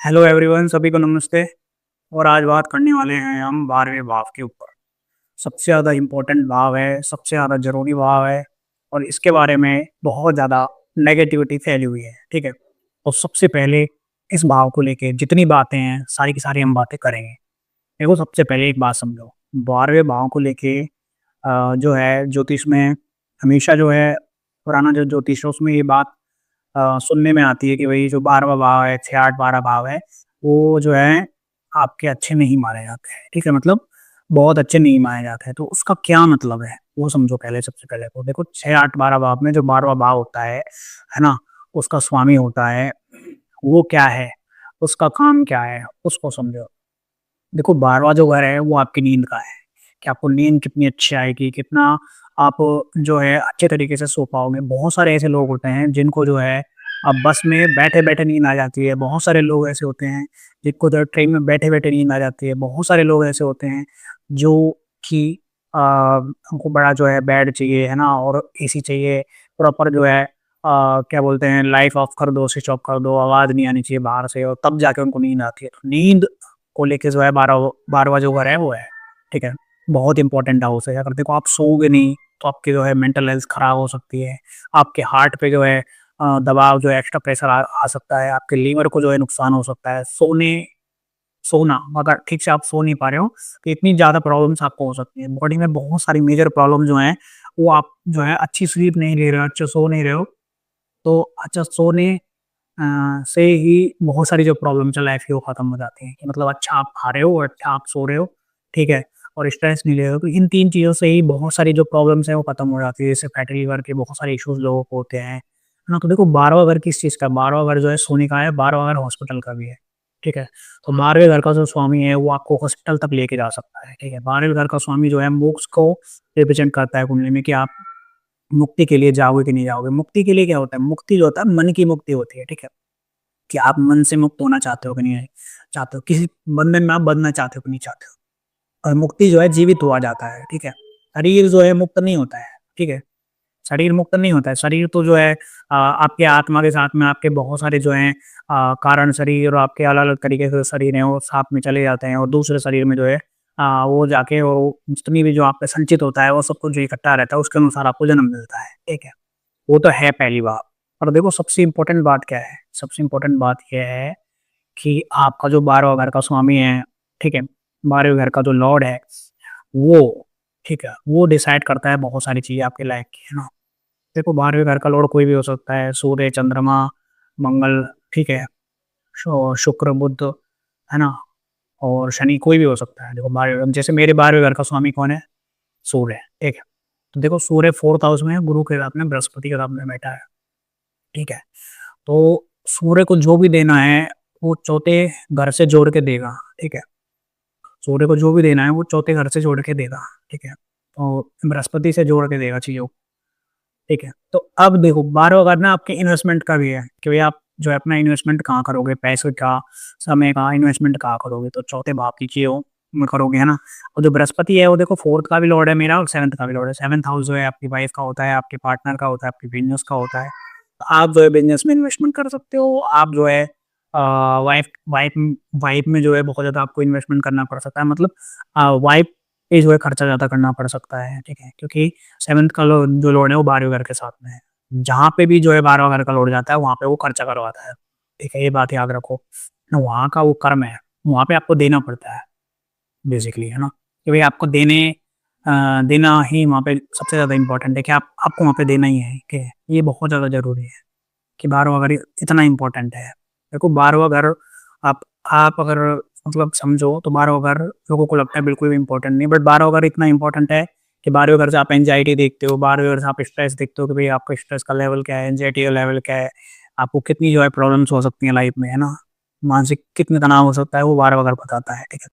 Hello everyone, सभी को नमस्ते। और आज बात करने वाले हैं हम 12वें भाव के ऊपर। सबसे ज़्यादा इम्पोर्टेंट भाव है, सबसे ज़्यादा ज़रूरी भाव है और इसके बारे में बहुत ज़्यादा नेगेटिविटी फैली हुई है, ठीक है? तो सबसे पहले इस भाव को लेके जितनी बातें हैं, सारी की सारी हम बातें करेंगे। देखो, सबसे पहले एक बात समझो, 12वें भाव को लेके जो है ज्योतिष में हमेशा जो है पुराना जो ज्योतिष है उसमें ये बात सुनने में आती है कि भई जो 12वाँ भाव है, 6, 8, 12 भाव है, वो जो है आपके अच्छे नहीं माने जाते हैं, ठीक है? मतलब बहुत अच्छे नहीं माने जाते हैं, तो उसका क्या मतलब है? वो समझो पहले सबसे पहले तो। देखो 6, 8, 12 भाव में जो 12वाँ भाव होता है ना? उसका स्वामी होता है, वो क्या है? उसका काम क्या है? उसको समझो। देखो 12वाँ जो घर है वो आपकी नींद का है, कि आपको नींद कितनी अच्छी आएगी, कितना आप जो है अच्छे तरीके से सो पाओगे। बहुत सारे ऐसे लोग होते हैं जिनको जो है बस में बैठे-बैठे नींद आ जाती है। बहुत सारे लोग ऐसे होते हैं जिनको जो है ट्रेन में बैठे-बैठे नींद आ जाती है। बहुत सारे लोग ऐसे होते हैं जो कि उनको बड़ा जो है बेड चाहिए, है ना? और एसी चाहिए, प्रॉपर जो है क्या बोलते हैं, लाइट ऑफ कर दो, स्विच ऑफ कर दो, आवाज़ नहीं आनी चाहिए बाहर से और तब जाके उनको नींद आती है। तो नींद को लेके जो है 12वाँ जो घर है वो है, ठीक है? बहुत इम्पोर्टेंट हाउस है। अगर देखो आप सोओगे नहीं तो आपकी जो है मेंटल हेल्थ खराब हो सकती है। आपके हार्ट पे जो है दबाव जो है एक्स्ट्रा प्रेशर आ सकता है। आपके लीवर को जो है नुकसान हो सकता है। सोना अगर ठीक से आप सो नहीं पा रहे हो तो इतनी ज़्यादा प्रॉब्लम्स आपको हो सकती है। बॉडी में बहुत सारी मेजर प्रॉब्लम जो हैं वो आप जो है अच्छी स्लीप नहीं ले रहे हो, अच्छे सो नहीं रहे हो, तो अच्छा सोने से ही बहुत सारी जो प्रॉब्लम्स है लाइफ की वो खत्म हो जाती हैं। कि मतलब अच्छा आप खा रहे हो, अच्छा आप सो रहे हो, ठीक है? और स्ट्रेस नहीं ले रहे हो, तो इन 3 चीज़ों से ही बहुत सारी जो प्रॉब्लम्स हैं वो खत्म हो जाती है। जैसे फैटी लिवर के बहुत सारे इश्यूज़ लोगों को होते हैं, है ना? तो देखो 12वाँ घर किस चीज़ का है? 12वाँ घर जो है सोने का है, 12वाँ घर हॉस्पिटल का भी है, ठीक है? तो 12वें घर का जो स्वामी है वो आपको हॉस्पिटल तक लेके जा सकता है, ठीक है? 12वें घर का स्वामी जो है मोक्ष को रिप्रेज़ेंट करता है कुंडली में कि आप मुक्ति के लिए जाओगे कि नहीं जाओगे। मुक्ति के लिए क्या होता है? मुक्ति जो होता है मन की मुक्ति होती है, ठीक है? कि आप मन से मुक्त होना चाहते हो कि नहीं चाहते हो, किसी बंधन में आप बंधना चाहते हो कि नहीं चाहते हो। और मुक्ति जो है जीवित हुआ जाता है, ठीक है? शरीर जो है मुक्त नहीं होता है, ठीक है? शरीर मुक्त नहीं होता है, शरीर तो जो है आपके आत्मा के साथ में आपके बहुत सारे जो हैं कारण शरीर और आपके अलग-अलग तरीके से शरीर हैं, वो साथ में चले जाते हैं और दूसरे शरीर में जो है वो जाके वो जितनी भी जो आप पे संचित होता है, वो सब कुछ जो इकट्ठा रहता है, उसके अनुसार आपको जन्म मिलता है, ठीक है? वो तो है पहली बात। और देखो सबसे इम्पोर्टेंट बात क्या है? सबसे इम्पोर्टेंट बात ये है कि आपका जो 12वाँ घर का स्वामी है, ठीक है? 12वें घर का जो लॉर्ड है, वो ठीक है? वो डिसाइड करता है बहुत सारी चीज़ें आपकी लाइफ़ की, है ना? देखो 12वें घर का लॉर्ड कोई भी हो सकता है, सूर्य, चंद्रमा, मंगल, ठीक है? शुक्र, बुध, है ना? और शनि कोई भी हो सकता है। देखो 12वें जैसे मेरे 12वें घर का स्वामी कौन है? सूर्य है, ठीक है? तो देखो सूर्य 4th हाउस में है, गुरु के साथ में, बृहस्पति के साथ में बैठा है, ठीक है? तो सूर्य को जो भी देना है, वो चौथे घर से जोड़ के देगा, ठीक है? सूर्य को जो भी देना है, वो चौथे घर से जोड़ के देगा, ठीक है? और बृहस्पति से जोड़ के देगा चीज़ों को, ठीक है? तो अब देखो 12वाँ घर ना आपके इन्वेस्टमेंट का भी है कि भई आप जो है अपना इन्वेस्टमेंट कहाँ करोगे, पैसे का, समय का इन्वेस्टमेंट कहाँ करोगे? तो चौथे भाव की चीज़ों में करोगे, है ना? और जो बृहस्पति है, वो देखो 4th का भी लॉर्ड है मेरा और 7th का भी लॉर्ड है। 7th हाउस जो है आपकी वाइफ़ का होता है, आपके पार्टनर का होता है, आपके बिज़नेस का होता है। आप जो है बिज़नेस में इन्वेस्टमेंट कर सकते हो। आप जो है वाइफ़ वाइफ़ वाइफ़ में जो है बहुत ज़्यादा आपको इन्वेस्टमेंट करना पड़ सकता है। मतलब वाइफ़ पे जो है खर्चा ज़्यादा करना पड़ सकता है, ठीक है? क्योंकि 7th का जो लॉर्ड है वो 12वें घर के साथ में है। जहाँ पे भी जो है 12वाँ घर का लॉर्ड जाता है वहाँ पे वो खर्चा करवाता है, ठीक है? ये बात याद रखो। ना वहाँ का वो कर्म है, वहाँ पे आपको देना पड़ता है बेसिकली, है ना? कि भई आपको देना ही वहाँ पे सबसे ज़्यादा इम्पोर्टेंट है कि आपको वहाँ पे देना ही है, ठीक है? ये बहुत ज़्यादा ज़रूरी है। कि 12वाँ घर इतना इम्पोर्टेंट है। देखो 12वाँ घर आप आप अगर मतलब समझो तो 12वाँ घर लोगों को लगता है बिल्कुल भी इम्पोर्टेंट नहीं, बट 12वाँ घर इतना इम्पोर्टेंट है कि 12वें घर से आप एंग्ज़ायटी देखते हो, 12वें घर से आप स्ट्रेस देखते हो कि भई आपका स्ट्रेस का लेवल क्या है, एंग्ज़ायटी का लेवल क्या है, आपको कितनी जो है प्रॉब्लम्स हो सकती हैं लाइफ़ में, है ना? मानसिक कितने तनाव हो सकता है वो 12वाँ घर बताता है, ठीक है?